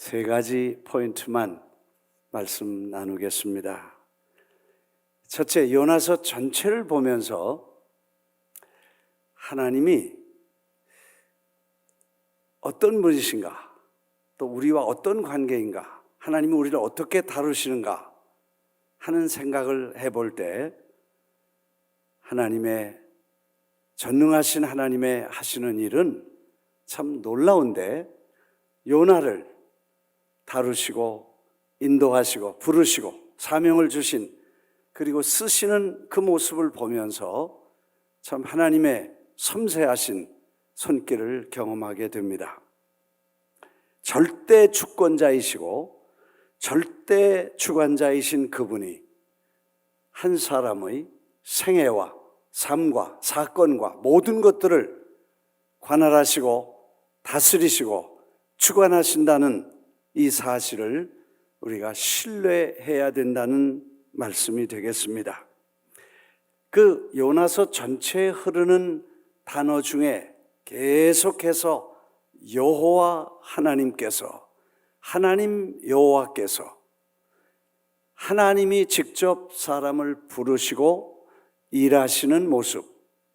세 가지 포인트만 말씀 나누겠습니다. 첫째, 요나서 전체를 보면서 하나님이 어떤 분이신가, 또 우리와 어떤 관계인가, 하나님이 우리를 어떻게 다루시는가 하는 생각을 해볼 때 하나님의 전능하신 하나님의 하시는 일은 참 놀라운데, 요나를 다루시고 인도하시고 부르시고 사명을 주신, 그리고 쓰시는 그 모습을 보면서 참 하나님의 섬세하신 손길을 경험하게 됩니다. 절대 주권자이시고 절대 주관자이신 그분이 한 사람의 생애와 삶과 사건과 모든 것들을 관할하시고 다스리시고 주관하신다는 이 사실을 우리가 신뢰해야 된다는 말씀이 되겠습니다. 그 요나서 전체에 흐르는 단어 중에 계속해서 여호와 하나님께서, 하나님 여호와께서, 하나님이 직접 사람을 부르시고 일하시는 모습,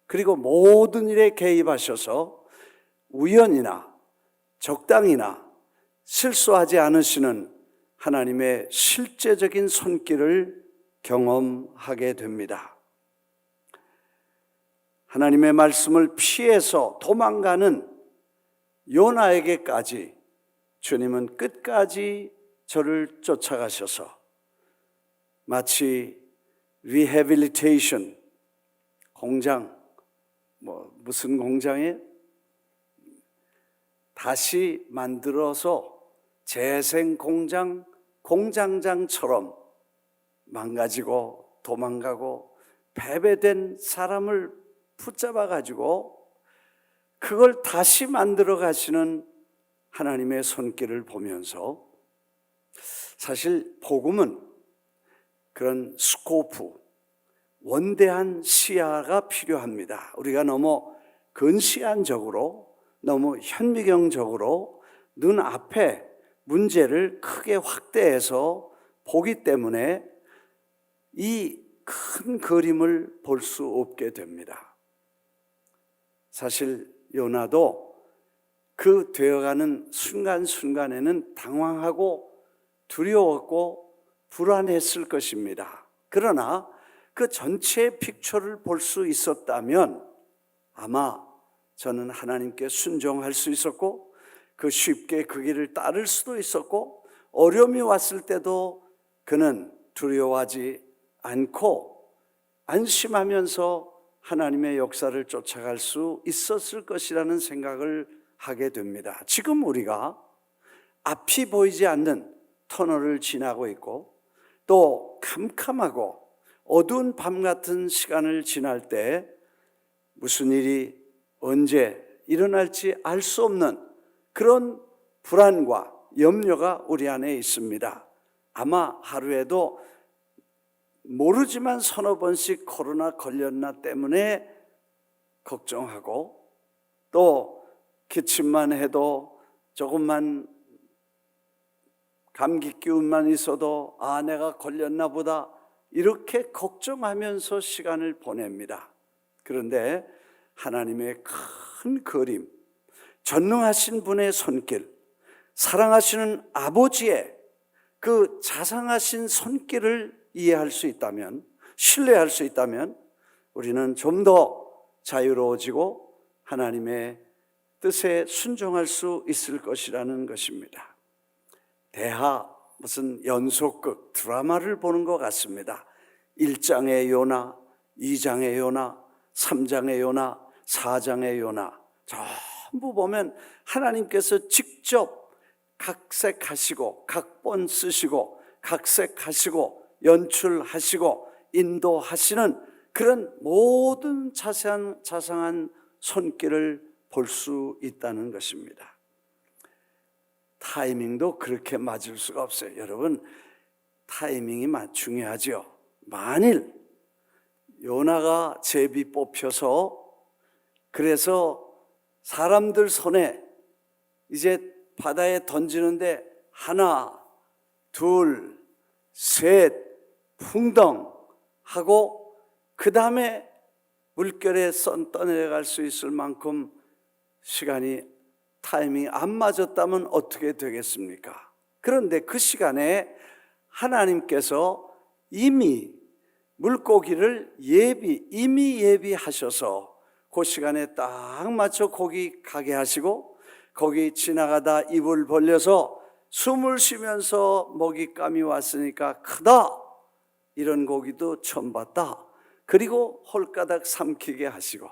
그리고 모든 일에 개입하셔서 우연이나 적당이나 실수하지 않으시는 하나님의 실제적인 손길을 경험하게 됩니다. 하나님의 말씀을 피해서 도망가는 요나에게까지 주님은 끝까지 저를 쫓아가셔서 마치 리해빌리테이션 공장, 무슨 공장에 다시 만들어서 재생 공장, 공장장처럼 망가지고 도망가고 패배된 사람을 붙잡아 가지고 그걸 다시 만들어 가시는 하나님의 손길을 보면서, 사실 복음은 그런 스코프, 원대한 시야가 필요합니다. 우리가 너무 근시안적으로, 너무 현미경적으로 눈앞에 문제를 크게 확대해서 보기 때문에 이 큰 그림을 볼 수 없게 됩니다. 사실 요나도 그 되어가는 순간순간에는 당황하고 두려웠고 불안했을 것입니다. 그러나 그 전체 픽처를 볼 수 있었다면 아마 저는 하나님께 순종할 수 있었고, 그 쉽게 그 길을 따를 수도 있었고, 어려움이 왔을 때도 그는 두려워하지 않고 안심하면서 하나님의 역사를 쫓아갈 수 있었을 것이라는 생각을 하게 됩니다. 지금 우리가 앞이 보이지 않는 터널을 지나고 있고, 또 캄캄하고 어두운 밤 같은 시간을 지날 때 무슨 일이 언제 일어날지 알 수 없는 그런 불안과 염려가 우리 안에 있습니다. 아마 하루에도 모르지만 서너 번씩 코로나 걸렸나 때문에 걱정하고, 또 기침만 해도 조금만 감기 기운만 있어도 내가 걸렸나 보다, 이렇게 걱정하면서 시간을 보냅니다. 그런데 하나님의 큰 그림, 전능하신 분의 손길, 사랑하시는 아버지의 그 자상하신 손길을 이해할 수 있다면, 신뢰할 수 있다면 우리는 좀 더 자유로워지고 하나님의 뜻에 순종할 수 있을 것이라는 것입니다. 대하 무슨 연속극 드라마를 보는 것 같습니다. 1장의 요나, 2장의 요나, 3장의 요나, 4장의 요나, 전부 보면 하나님께서 직접 각색하시고 각본 쓰시고 각색하시고 연출하시고 인도하시는 그런 모든 자상한 손길을 볼 수 있다는 것입니다. 타이밍도 그렇게 맞을 수가 없어요. 여러분, 타이밍이 중요하죠. 만일 요나가 제비 뽑혀서, 그래서 사람들 손에 이제 바다에 던지는데 하나, 둘, 셋, 풍덩 하고 그 다음에 물결에 떠내려갈 수 있을 만큼 시간이 타이밍이 안 맞았다면 어떻게 되겠습니까? 그런데 그 시간에 하나님께서 이미 물고기를 이미 예비하셔서 그 시간에 딱 맞춰 고기 가게 하시고, 거기 지나가다 입을 벌려서 숨을 쉬면서 먹잇감이 왔으니까 크다, 이런 고기도 처음 봤다. 그리고 홀가닥 삼키게 하시고.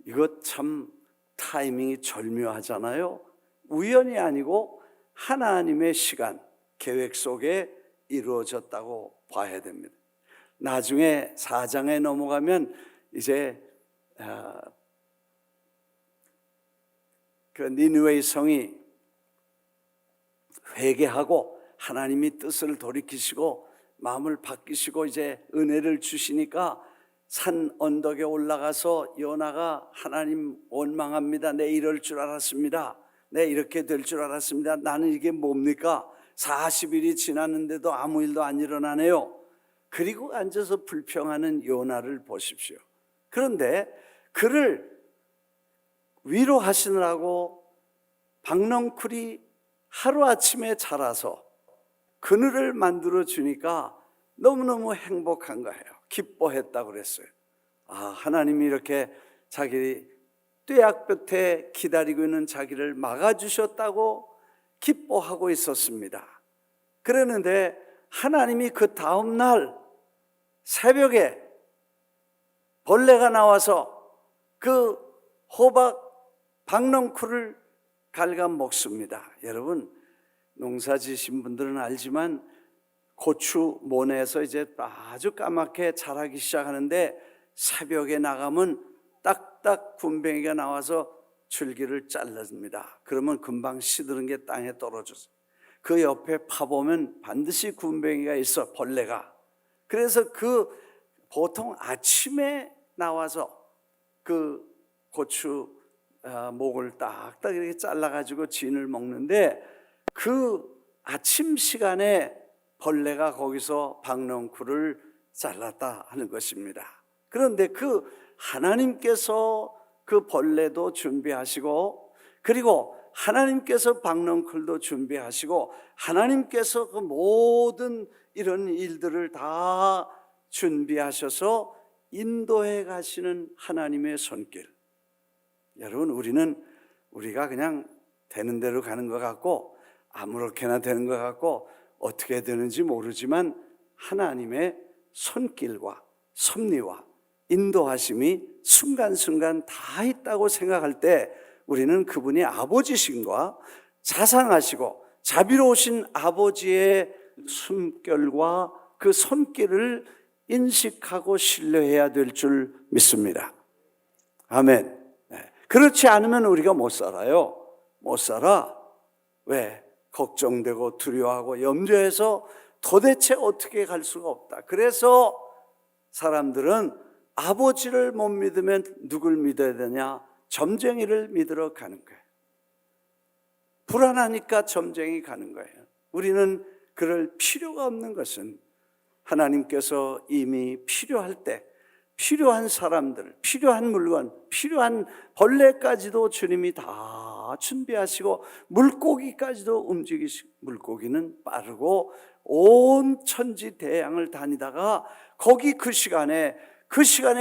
이것 참 타이밍이 절묘하잖아요. 우연이 아니고 하나님의 시간, 계획 속에 이루어졌다고 봐야 됩니다. 나중에 4장에 넘어가면 이제 그 니느웨의 성이 회개하고 하나님이 뜻을 돌이키시고 마음을 바뀌시고 이제 은혜를 주시니까 산 언덕에 올라가서 요나가 하나님 원망합니다. 내 이럴 줄 알았습니다. 내 이렇게 될 줄 알았습니다. 나는 이게 뭡니까? 40일이 지났는데도 아무 일도 안 일어나네요. 그리고 앉아서 불평하는 요나를 보십시오. 그런데 그를 위로하시느라고 박넝쿨이 하루아침에 자라서 그늘을 만들어 주니까 너무너무 행복한 거예요. 기뻐했다고 그랬어요. 하나님이 이렇게 자기 뙤약볕에 기다리고 있는 자기를 막아주셨다고 기뻐하고 있었습니다. 그러는데 하나님이 그 다음 날 새벽에 벌레가 나와서 그 호박 박넝쿨을 갉아먹습니다. 여러분, 농사 지신 분들은 알지만 고추 모내에서 이제 아주 까맣게 자라기 시작하는데 새벽에 나가면 딱딱 군뱅이가 나와서 줄기를 잘라줍니다. 그러면 금방 시드는 게 땅에 떨어져서 그 옆에 파보면 반드시 군뱅이가 있어, 벌레가. 그래서 그 보통 아침에 나와서 그 고추 목을 딱딱 이렇게 잘라가지고 진을 먹는데, 그 아침 시간에 벌레가 거기서 박넝쿨을 잘랐다 하는 것입니다. 그런데 그 하나님께서 그 벌레도 준비하시고, 그리고 하나님께서 박넝쿨도 준비하시고, 하나님께서 그 모든 이런 일들을 다 준비하셔서 인도해 가시는 하나님의 손길. 여러분, 우리가 그냥 되는 대로 가는 것 같고 아무렇게나 되는 것 같고 어떻게 되는지 모르지만 하나님의 손길과 섭리와 인도하심이 순간순간 다 있다고 생각할 때 우리는 그분이 아버지신과 자상하시고 자비로우신 아버지의 숨결과 그 손길을 인식하고 신뢰해야 될 줄 믿습니다. 아멘. 그렇지 않으면 우리가 못 살아요. 못 살아. 왜? 걱정되고 두려워하고 염려해서 도대체 어떻게 갈 수가 없다. 그래서 사람들은 아버지를 못 믿으면 누굴 믿어야 되냐? 점쟁이를 믿으러 가는 거예요. 불안하니까 점쟁이 가는 거예요. 우리는 그럴 필요가 없는 것은 하나님께서 이미 필요할 때 필요한 사람들, 필요한 물건, 필요한 벌레까지도 주님이 다 준비하시고 물고기까지도 움직이시고, 물고기는 빠르고 온 천지 대양을 다니다가 거기 그 시간에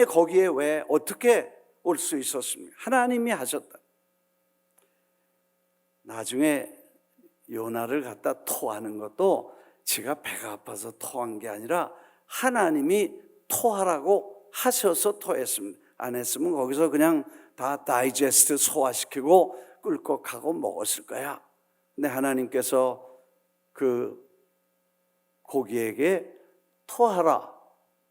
거기에 왜 어떻게 올 수 있었습니까? 하나님이 하셨다. 나중에 요나를 갖다 토하는 것도 지가 배가 아파서 토한 게 아니라 하나님이 토하라고 하셔서 토했습니다. 안 했으면 거기서 그냥 다 다이제스트 소화시키고 꿀꺽 하고 먹었을 거야. 근데 하나님께서 그 고기에게 토하라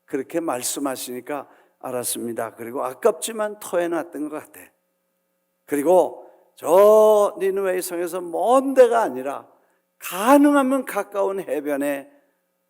그렇게 말씀하시니까 알았습니다. 그리고 아깝지만 토해놨던 것 같아. 그리고 저 니느웨의 성에서 먼 데가 아니라 가능하면 가까운 해변에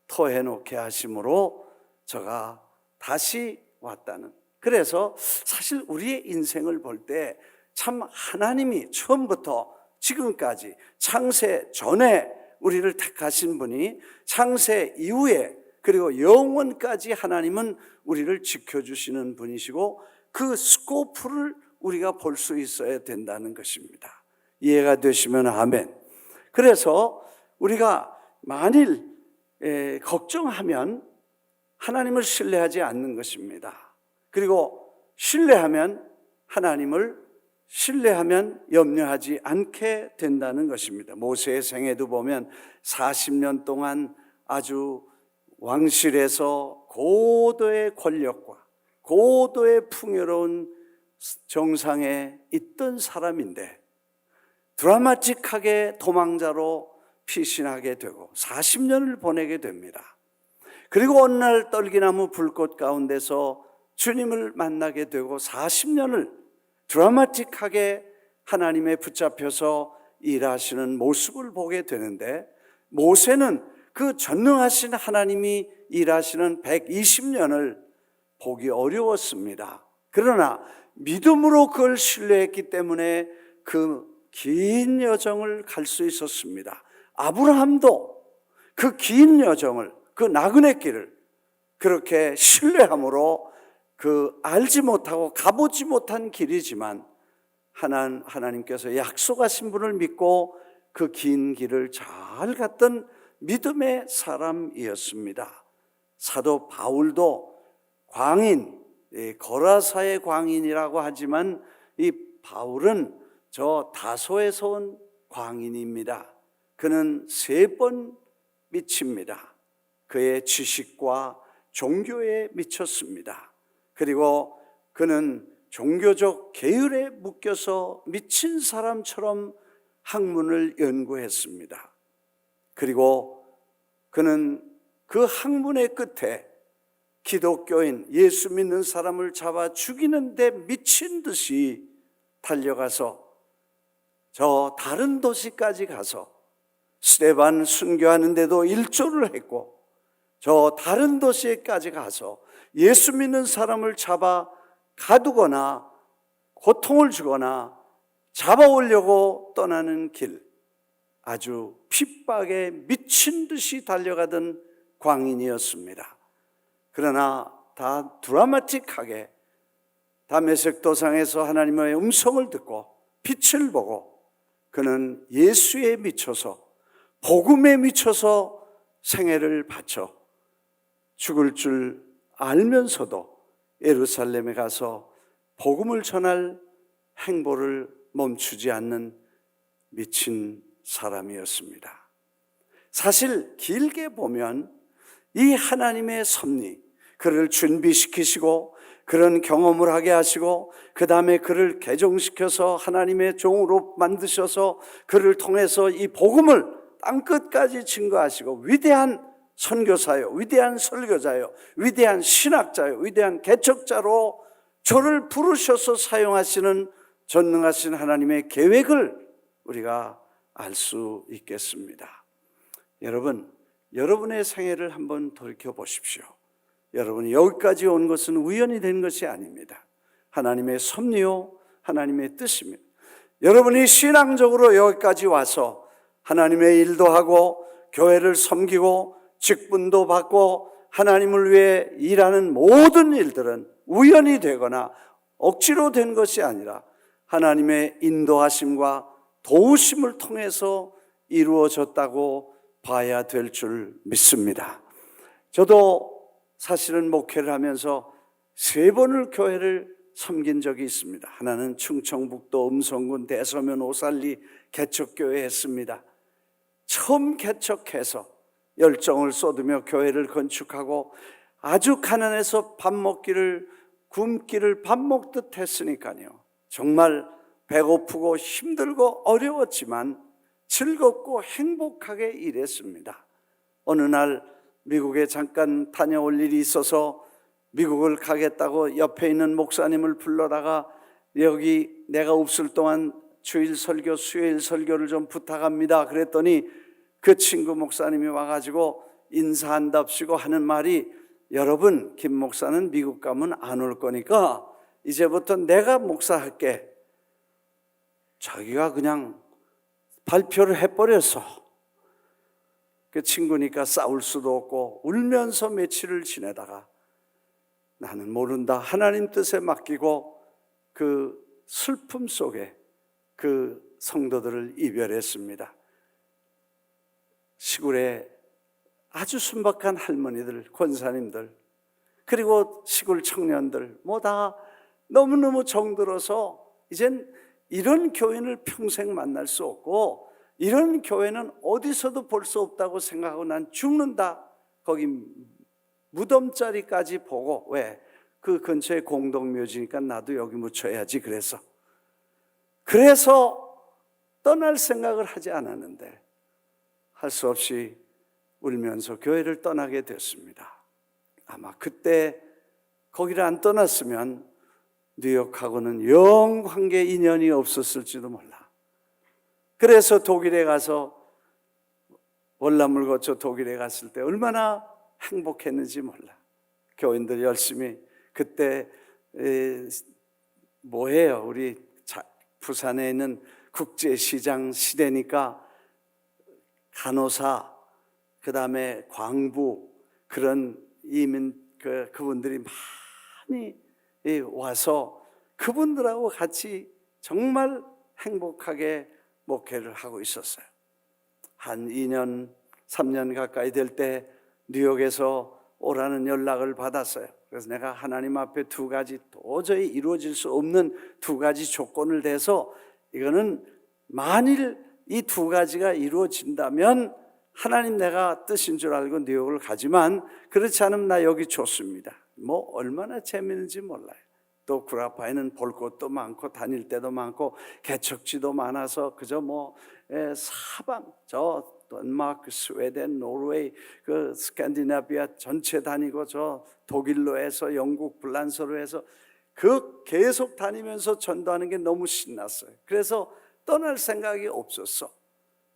토해놓게 하심으로 저가 다시 왔다는. 그래서 사실 우리의 인생을 볼 때 참 하나님이 처음부터 지금까지 창세 전에 우리를 택하신 분이 창세 이후에 그리고 영원까지 하나님은 우리를 지켜주시는 분이시고 그 스코프를 우리가 볼 수 있어야 된다는 것입니다. 이해가 되시면 아멘. 그래서 우리가 만일 걱정하면 하나님을 신뢰하지 않는 것입니다. 그리고 하나님을 신뢰하면 염려하지 않게 된다는 것입니다. 모세의 생애도 보면 40년 동안 아주 왕실에서 고도의 권력과 고도의 풍요로운 정상에 있던 사람인데 드라마틱하게 도망자로 피신하게 되고 40년을 보내게 됩니다. 그리고 어느 날 떨기나무 불꽃 가운데서 주님을 만나게 되고 40년을 드라마틱하게 하나님에 붙잡혀서 일하시는 모습을 보게 되는데 모세는 그 전능하신 하나님이 일하시는 120년을 보기 어려웠습니다. 그러나 믿음으로 그걸 신뢰했기 때문에 그 긴 여정을 갈 수 있었습니다. 아브라함도 그 긴 여정을, 그 나그네 길을 그렇게 신뢰함으로 그 알지 못하고 가보지 못한 길이지만 하나님께서 약속하신 분을 믿고 그 긴 길을 잘 갔던 믿음의 사람이었습니다. 사도 바울도 광인, 거라사의 광인이라고 하지만 이 바울은 저 다소에서 온 광인입니다. 그는 3번 미칩니다. 그의 지식과 종교에 미쳤습니다. 그리고 그는 종교적 계율에 묶여서 미친 사람처럼 학문을 연구했습니다. 그리고 그는 그 학문의 끝에 기독교인, 예수 믿는 사람을 잡아 죽이는데 미친 듯이 달려가서 저 다른 도시까지 가서 스데반 순교하는데도 일조를 했고 저 다른 도시에까지 가서 예수 믿는 사람을 잡아 가두거나 고통을 주거나 잡아오려고 떠나는 길, 아주 핍박에 미친 듯이 달려가던 광인이었습니다. 그러나 다 드라마틱하게 다메섹 도상에서 하나님의 음성을 듣고 빛을 보고 그는 예수에 미쳐서 복음에 미쳐서 생애를 바쳐 죽을 줄 알면서도 예루살렘에 가서 복음을 전할 행보를 멈추지 않는 미친 사람이었습니다. 사실 길게 보면 이 하나님의 섭리, 그를 준비시키시고 그런 경험을 하게 하시고 그 다음에 그를 개종시켜서 하나님의 종으로 만드셔서 그를 통해서 이 복음을 땅끝까지 증거하시고 위대한 선교사요, 위대한 설교자요, 위대한 신학자요, 위대한 개척자로 저를 부르셔서 사용하시는 전능하신 하나님의 계획을 우리가 알 수 있겠습니다. 여러분, 여러분의 생애를 한번 돌이켜 보십시오. 여러분이 여기까지 온 것은 우연히 된 것이 아닙니다. 하나님의 섭리요, 하나님의 뜻입니다. 여러분이 신앙적으로 여기까지 와서 하나님의 일도 하고 교회를 섬기고 직분도 받고 하나님을 위해 일하는 모든 일들은 우연히 되거나 억지로 된 것이 아니라 하나님의 인도하심과 도우심을 통해서 이루어졌다고 봐야 될 줄 믿습니다. 저도 사실은 목회를 하면서 3번을 교회를 섬긴 적이 있습니다. 하나는 충청북도 음성군 대서면 오살리 개척교회 했습니다. 처음 개척해서 열정을 쏟으며 교회를 건축하고 아주 가난해서 밥 먹기를, 굶기를 밥 먹듯 했으니까요. 정말 배고프고 힘들고 어려웠지만 즐겁고 행복하게 일했습니다. 어느 날 미국에 잠깐 다녀올 일이 있어서 미국을 가겠다고 옆에 있는 목사님을 불러다가 여기 내가 없을 동안 주일 설교, 수요일 설교를 좀 부탁합니다. 그랬더니 그 친구 목사님이 와가지고 인사한답시고 하는 말이, 여러분, 김 목사는 미국 가면 안 올 거니까 이제부터 내가 목사할게. 자기가 그냥 발표를 해버려서 그 친구니까 싸울 수도 없고 울면서 며칠을 지내다가 나는 모른다 하나님 뜻에 맡기고 그 슬픔 속에 그 성도들을 이별했습니다. 시골에 아주 순박한 할머니들, 권사님들, 그리고 시골 청년들 뭐 다 너무너무 정들어서 이젠 이런 교인을 평생 만날 수 없고 이런 교회는 어디서도 볼 수 없다고 생각하고 난 죽는다. 거기 무덤자리까지 보고, 왜? 그 근처에 공동묘지니까 나도 여기 묻혀야지. 그래서 떠날 생각을 하지 않았는데 할 수 없이 울면서 교회를 떠나게 됐습니다. 아마 그때 거기를 안 떠났으면 뉴욕하고는 영 관계 인연이 없었을지도 몰라. 그래서 독일에 가서 월남을 거쳐 독일에 갔을 때 얼마나 행복했는지 몰라. 교인들 열심히 그때 뭐해요? 우리 부산에 있는 국제시장 시대니까 간호사, 그 다음에 광부, 그런 이민 그분들이 많이 와서 그분들하고 같이 정말 행복하게 목회를 하고 있었어요. 한 2년, 3년 가까이 될 때 뉴욕에서 오라는 연락을 받았어요. 그래서 내가 하나님 앞에 두 가지 도저히 이루어질 수 없는 두 가지 조건을 대서 이거는 만일 이 두 가지가 이루어진다면 하나님 내가 뜻인 줄 알고 뉴욕을 가지만 그렇지 않으면 나 여기 좋습니다. 뭐 얼마나 재미있는지 몰라요. 또 구라파에는 볼 것도 많고 다닐 때도 많고 개척지도 많아서 그저 뭐 사방 저 덴마크, 스웨덴, 노르웨이, 그 스칸디나비아 전체 다니고 저 독일로 해서 영국 불란서로 해서 그 계속 다니면서 전도하는 게 너무 신났어요. 그래서 떠날 생각이 없었어.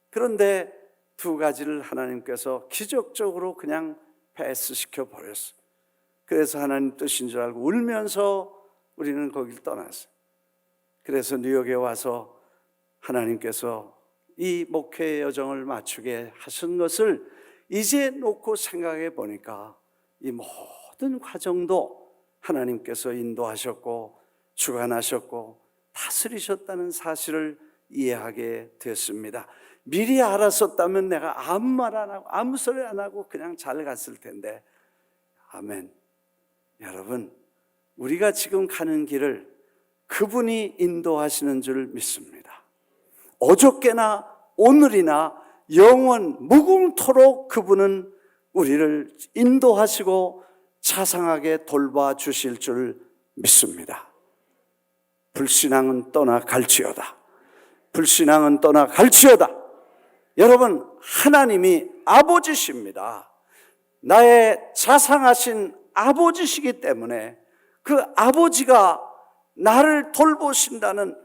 그런데 두 가지를 하나님께서 기적적으로 그냥 패스시켜 버렸어. 그래서 하나님 뜻인 줄 알고 울면서 우리는 거길 떠났어요. 그래서 뉴욕에 와서 하나님께서 이 목회의 여정을 맞추게 하신 것을 이제 놓고 생각해 보니까 이 모든 과정도 하나님께서 인도하셨고 주관하셨고 다스리셨다는 사실을 이해하게 됐습니다. 미리 알았었다면 내가 아무 말 안 하고 아무 소리 안 하고 그냥 잘 갔을 텐데. 아멘. 여러분, 우리가 지금 가는 길을 그분이 인도하시는 줄 믿습니다. 어저께나 오늘이나 영원 무궁토록 그분은 우리를 인도하시고 자상하게 돌봐주실 줄 믿습니다. 불신앙은 떠나갈지어다. 불신앙은 떠나갈지어다. 여러분, 하나님이 아버지십니다. 나의 자상하신 아버지시기 때문에 그 아버지가 나를 돌보신다는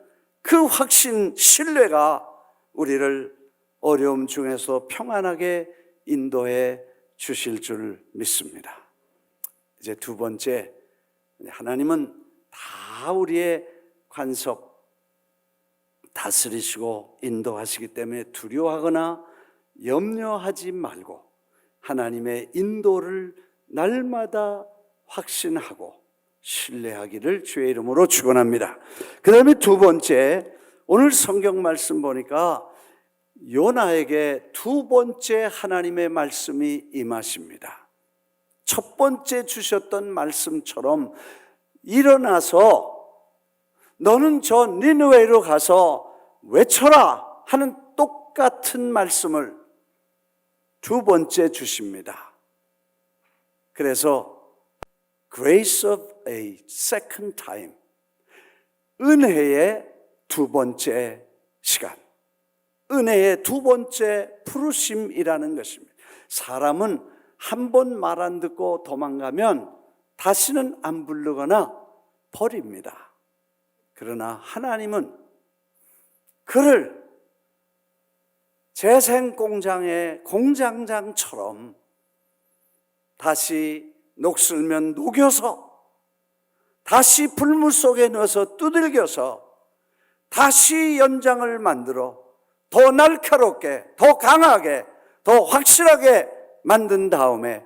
그 확신, 신뢰가 우리를 어려움 중에서 평안하게 인도해 주실 줄 믿습니다. 이제 두 번째, 하나님은 다 우리의 관섭 다스리시고 인도하시기 때문에 두려워하거나 염려하지 말고 하나님의 인도를 날마다 확신하고 신뢰하기를 주의 이름으로 축원합니다. 그 다음에 두 번째, 오늘 성경 말씀 보니까 요나에게 두 번째 하나님의 말씀이 임하십니다. 첫 번째 주셨던 말씀처럼 일어나서 너는 저 니느웨로 가서 외쳐라 하는 똑같은 말씀을 두 번째 주십니다. 그래서 Grace of a second time, 은혜의 두 번째 시간, 은혜의 두 번째 부르심이라는 것입니다. 사람은 한 번 말 안 듣고 도망가면 다시는 안 부르거나 버립니다. 그러나 하나님은 그를 재생공장의 공장장처럼 다시 녹슬면 녹여서 다시 불물 속에 넣어서 두들겨서 다시 연장을 만들어 더 날카롭게, 더 강하게, 더 확실하게 만든 다음에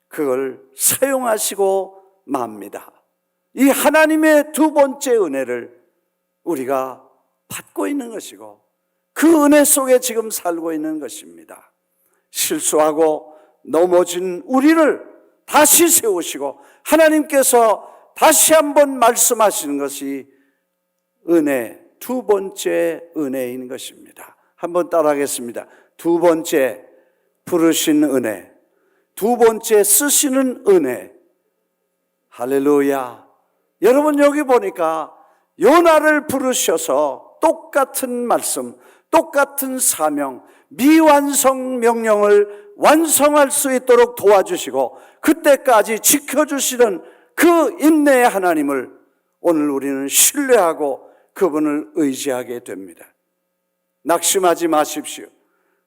그걸 사용하시고 맙니다. 이 하나님의 두 번째 은혜를 우리가 받고 있는 것이고 그 은혜 속에 지금 살고 있는 것입니다. 실수하고 넘어진 우리를 다시 세우시고 하나님께서 다시 한번 말씀하시는 것이 은혜, 두 번째 은혜인 것입니다. 한번 따라하겠습니다. 두 번째 부르신 은혜, 두 번째 쓰시는 은혜. 할렐루야. 여러분 여기 보니까 요나를 부르셔서 똑같은 말씀, 똑같은 사명, 미완성 명령을 완성할 수 있도록 도와주시고 그때까지 지켜주시는 그 인내의 하나님을 오늘 우리는 신뢰하고 그분을 의지하게 됩니다. 낙심하지 마십시오.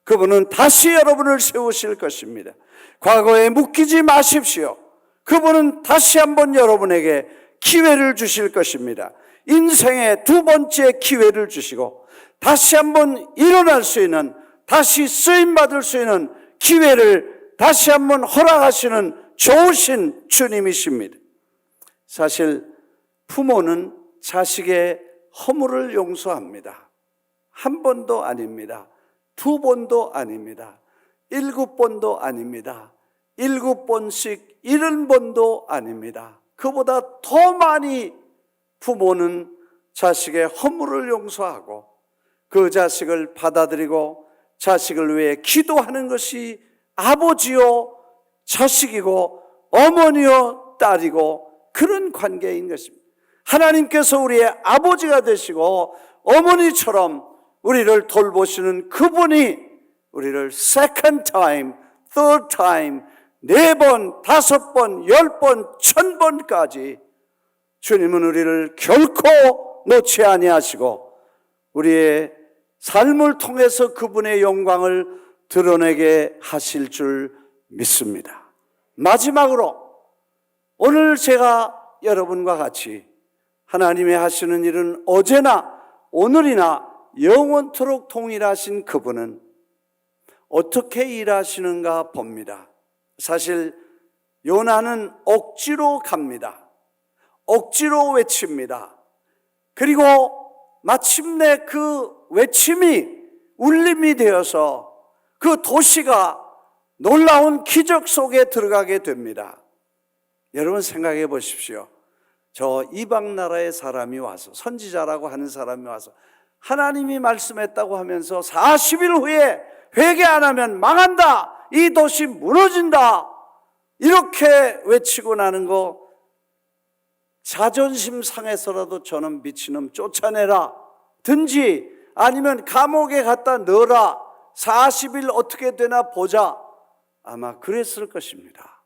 그분은 다시 여러분을 세우실 것입니다. 과거에 묶이지 마십시오. 그분은 다시 한번 여러분에게 기회를 주실 것입니다. 인생의 두 번째 기회를 주시고 다시 한번 일어날 수 있는, 다시 쓰임받을 수 있는 기회를 다시 한번 허락하시는 좋으신 주님이십니다. 사실 부모는 자식의 허물을 용서합니다. 한 번도 아닙니다. 두 번도 아닙니다. 7번도 아닙니다. 7번씩 70번도 아닙니다. 그보다 더 많이 부모는 자식의 허물을 용서하고 그 자식을 받아들이고 자식을 위해 기도하는 것이 아버지요 자식이고 어머니요 딸이고 그런 관계인 것입니다. 하나님께서 우리의 아버지가 되시고 어머니처럼 우리를 돌보시는 그분이 우리를 second time, third time, 4번, 5번, 10번, 1000번까지 주님은 우리를 결코 놓지 아니하시고 우리의 삶을 통해서 그분의 영광을 드러내게 하실 줄 믿습니다. 마지막으로 오늘 제가 여러분과 같이 하나님이 하시는 일은 어제나 오늘이나 영원토록 동일하신 그분은 어떻게 일하시는가 봅니다. 사실 요나는 억지로 갑니다. 억지로 외칩니다. 그리고 마침내 그 외침이 울림이 되어서 그 도시가 놀라운 기적 속에 들어가게 됩니다. 여러분 생각해 보십시오. 저 이방 나라의 사람이 와서, 선지자라고 하는 사람이 와서 하나님이 말씀했다고 하면서 40일 후에 회개 안 하면 망한다, 이 도시 무너진다, 이렇게 외치고 나는 거 자존심 상해서라도 저는 미친놈 쫓아내라 든지 아니면 감옥에 갖다 넣어라, 40일 어떻게 되나 보자, 아마 그랬을 것입니다.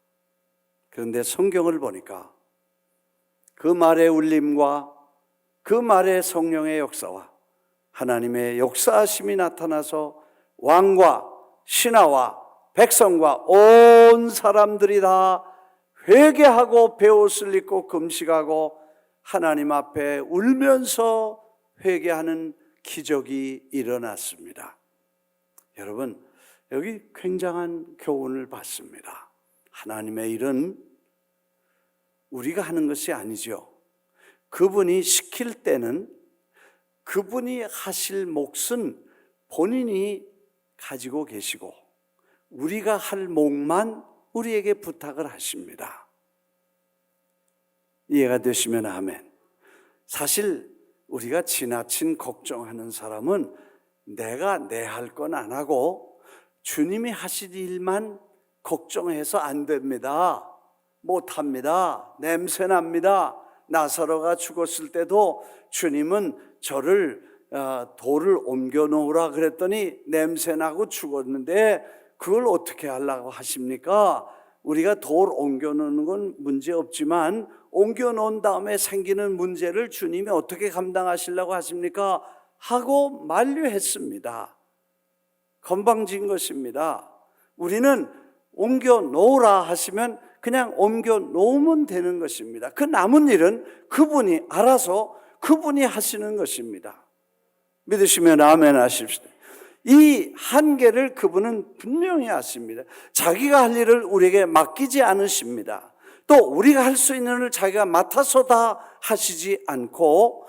그런데 성경을 보니까 그 말의 울림과 그 말의 성령의 역사와 하나님의 역사하심이 나타나서 왕과 신하와 백성과 온 사람들이 다 회개하고 베옷을 입고 금식하고 하나님 앞에 울면서 회개하는 기적이 일어났습니다. 여러분, 여기 굉장한 교훈을 받습니다. 하나님의 일은 우리가 하는 것이 아니죠. 그분이 시킬 때는 그분이 하실 몫은 본인이 가지고 계시고 우리가 할 몫만 우리에게 부탁을 하십니다. 이해가 되시면 아멘. 사실 우리가 지나친 걱정하는 사람은 내가 내 할 건 안 하고 주님이 하실 일만 걱정해서 안 됩니다. 못합니다. 냄새납니다. 나사로가 죽었을 때도 주님은 저를 돌을 옮겨 놓으라 그랬더니 냄새나고 죽었는데 그걸 어떻게 하려고 하십니까? 우리가 돌 옮겨 놓는 건 문제 없지만 옮겨 놓은 다음에 생기는 문제를 주님이 어떻게 감당하시려고 하십니까? 하고 만류했습니다. 건방진 것입니다. 우리는 옮겨 놓으라 하시면 그냥 옮겨 놓으면 되는 것입니다. 그 남은 일은 그분이 알아서 그분이 하시는 것입니다. 믿으시면 아멘 하십시오. 이 한계를 그분은 분명히 아십니다. 자기가 할 일을 우리에게 맡기지 않으십니다. 또 우리가 할 수 있는 일을 자기가 맡아서 다 하시지 않고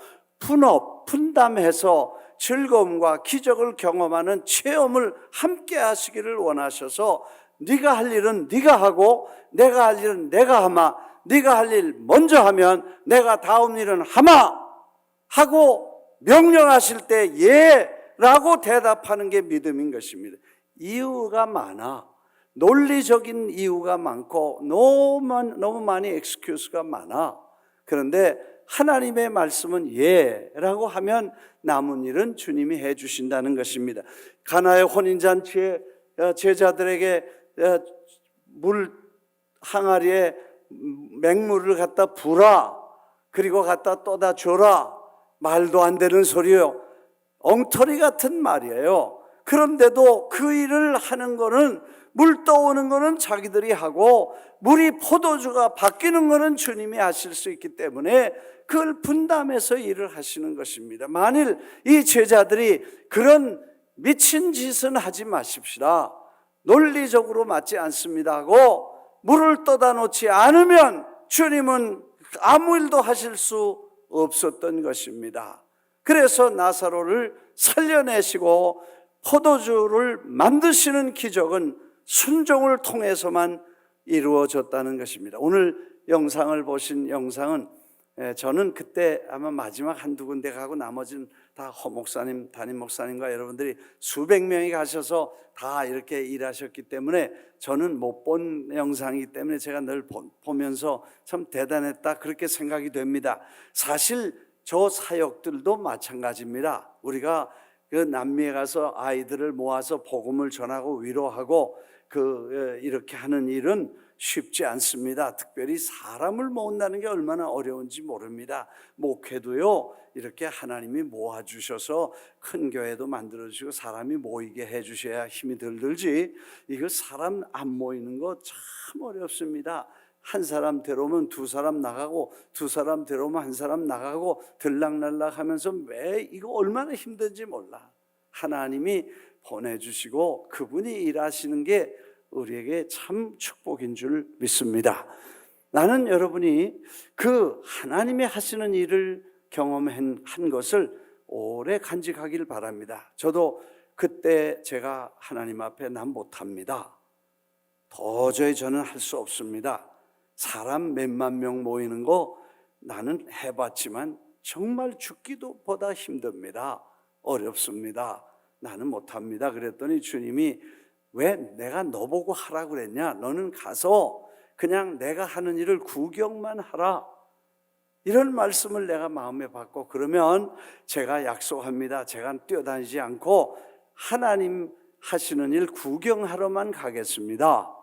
분담해서 즐거움과 기적을 경험하는 체험을 함께 하시기를 원하셔서 네가 할 일은 네가 하고 내가 할 일은 내가 하마, 네가 할 일 먼저 하면 내가 다음 일은 하마 하고 명령하실 때 예라고 대답하는 게 믿음인 것입니다. 이유가 많아. 논리적인 이유가 많고 너무 많이 엑스큐스가 많아. 그런데 하나님의 말씀은 예라고 하면 남은 일은 주님이 해 주신다는 것입니다. 가나의 혼인잔치에 제자들에게 물 항아리에 맹물을 갖다 부라, 그리고 갖다 떠다 줘라. 말도 안 되는 소리요. 엉터리 같은 말이에요. 그런데도 그 일을 하는 거는, 물 떠오는 거는 자기들이 하고 물이 포도주가 바뀌는 거는 주님이 하실 수 있기 때문에 그걸 분담해서 일을 하시는 것입니다. 만일 이 제자들이 그런 미친 짓은 하지 마십시다, 논리적으로 맞지 않습니다 하고 물을 떠다 놓지 않으면 주님은 아무 일도 하실 수 없었던 것입니다. 그래서 나사로를 살려내시고 포도주를 만드시는 기적은 순종을 통해서만 이루어졌다는 것입니다. 오늘 영상을 보신 영상은 저는 그때 아마 마지막 한두 군데 가고 나머지는 다 허목사님, 담임 목사님과 여러분들이 수백 명이 가셔서 다 이렇게 일하셨기 때문에 저는 못 본 영상이기 때문에 제가 늘 보면서 참 대단했다 그렇게 생각이 됩니다. 사실 저 사역들도 마찬가지입니다. 우리가 그 남미에 가서 아이들을 모아서 복음을 전하고 위로하고 이렇게 하는 일은 쉽지 않습니다. 특별히 사람을 모은다는 게 얼마나 어려운지 모릅니다. 목회도요, 이렇게 하나님이 모아주셔서 큰 교회도 만들어주시고 사람이 모이게 해주셔야 힘이 들지, 이거 사람 안 모이는 거 참 어렵습니다. 한 사람 데려오면 두 사람 나가고, 두 사람 데려오면 한 사람 나가고, 들락날락 하면서 왜 이거 얼마나 힘든지 몰라. 하나님이 보내주시고 그분이 일하시는 게 우리에게 참 축복인 줄 믿습니다. 나는 여러분이 그 하나님이 하시는 일을 경험한 것을 오래 간직하길 바랍니다. 저도 그때 제가 하나님 앞에 난 못합니다. 도저히 저는 할 수 없습니다. 사람 몇만 명 모이는 거 나는 해봤지만 정말 죽기도 보다 힘듭니다. 어렵습니다. 나는 못합니다. 그랬더니 주님이 왜 내가 너보고 하라고 그랬냐? 너는 가서 그냥 내가 하는 일을 구경만 하라. 이런 말씀을 내가 마음에 받고, 그러면 제가 약속합니다. 제가 뛰어다니지 않고 하나님 하시는 일 구경하러만 가겠습니다.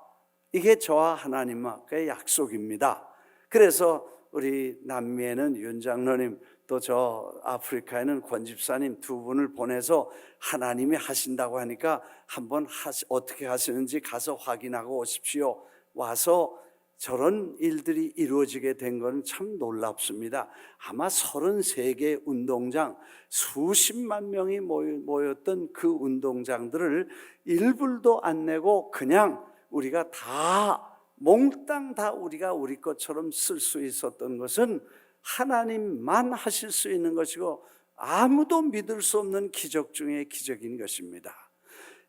이게 저와 하나님과의 약속입니다. 그래서 우리 남미에는 윤 장로님, 또 저 아프리카에는 권 집사님 두 분을 보내서 하나님이 하신다고 하니까 한번 어떻게 하시는지 가서 확인하고 오십시오. 와서 저런 일들이 이루어지게 된 건 참 놀랍습니다. 아마 33개 운동장, 수십만 명이 모였던 그 운동장들을 일불도 안 내고 그냥 우리가 다 몽땅 다 우리가 우리 것처럼 쓸 수 있었던 것은 하나님만 하실 수 있는 것이고 아무도 믿을 수 없는 기적 중에 기적인 것입니다.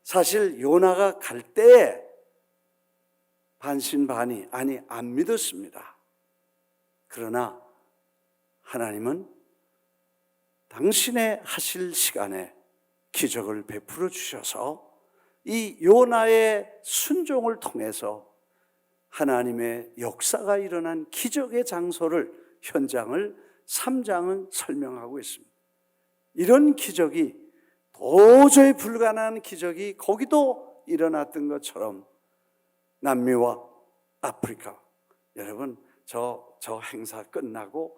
사실 요나가 갈 때에 반신반의, 아니 안 믿었습니다. 그러나 하나님은 당신의 하실 시간에 기적을 베풀어 주셔서 이 요나의 순종을 통해서 하나님의 역사가 일어난 기적의 장소를, 현장을 3장은 설명하고 있습니다. 이런 기적이, 도저히 불가능한 기적이 거기도 일어났던 것처럼 남미와 아프리카, 여러분 저 행사 끝나고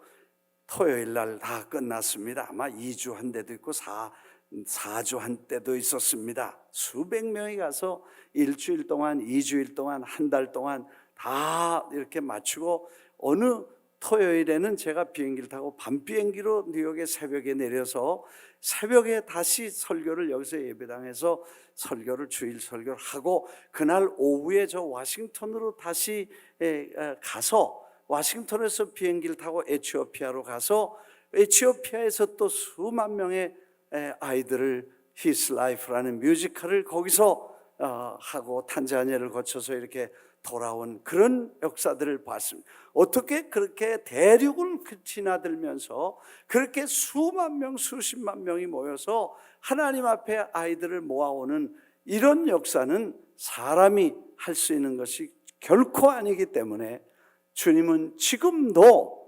토요일 날 다 끝났습니다. 아마 2주 한 데도 있고 4주 한 때도 있었습니다. 수백 명이 가서 일주일 동안, 2주일 동안, 한 달 동안 다 이렇게 맞추고 어느 토요일에는 제가 비행기를 타고 밤 비행기로 뉴욕에 새벽에 내려서 새벽에 다시 설교를 여기서 예배당에서 설교를 주일 설교를 하고 그날 오후에 저 워싱턴으로 다시 가서 워싱턴에서 비행기를 타고 에티오피아로 가서 에티오피아에서 또 수만 명의 아이들을 His Life라는 뮤지컬을 거기서 하고 탄자니아를 거쳐서 이렇게 돌아온 그런 역사들을 봤습니다. 어떻게 그렇게 대륙을 지나들면서 그렇게 수만 명, 수십만 명이 모여서 하나님 앞에 아이들을 모아오는 이런 역사는 사람이 할 수 있는 것이 결코 아니기 때문에 주님은 지금도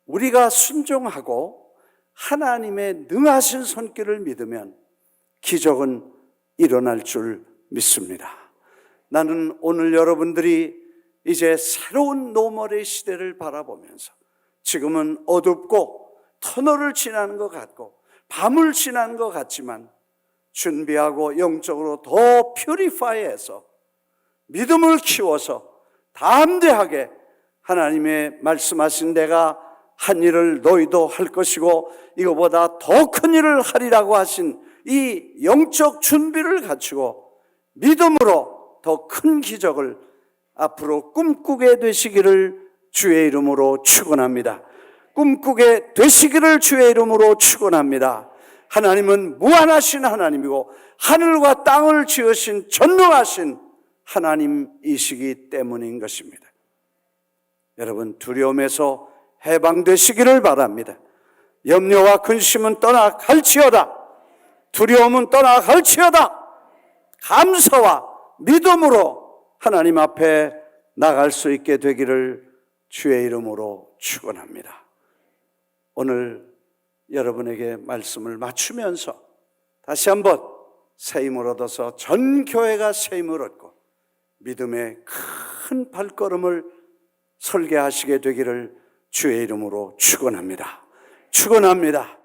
우리가 순종하고 하나님의 능하신 손길을 믿으면 기적은 일어날 줄 믿습니다. 나는 오늘 여러분들이 이제 새로운 노멀의 시대를 바라보면서 지금은 어둡고 터널을 지나는 것 같고 밤을 지나는 것 같지만 준비하고 영적으로 더 퓨리파이해서 믿음을 키워서 담대하게 하나님의 말씀하신 내가 한 일을 너희도 할 것이고 이거보다 더 큰 일을 하리라고 하신 이 영적 준비를 갖추고 믿음으로 더 큰 기적을 앞으로 꿈꾸게 되시기를 주의 이름으로 축원합니다. 꿈꾸게 되시기를 주의 이름으로 축원합니다. 하나님은 무한하신 하나님이고 하늘과 땅을 지으신 전능하신 하나님이시기 때문인 것입니다. 여러분 두려움에서 해방되시기를 바랍니다. 염려와 근심은 떠나갈지어다. 두려움은 떠나갈지어다. 감사와 믿음으로 하나님 앞에 나갈 수 있게 되기를 주의 이름으로 축원합니다. 오늘 여러분에게 말씀을 맞추면서 다시 한번 새 힘을 얻어서 전 교회가 새 힘을 얻고 믿음의 큰 발걸음을 설계하시게 되기를 주의 이름으로 축원합니다. 축원합니다.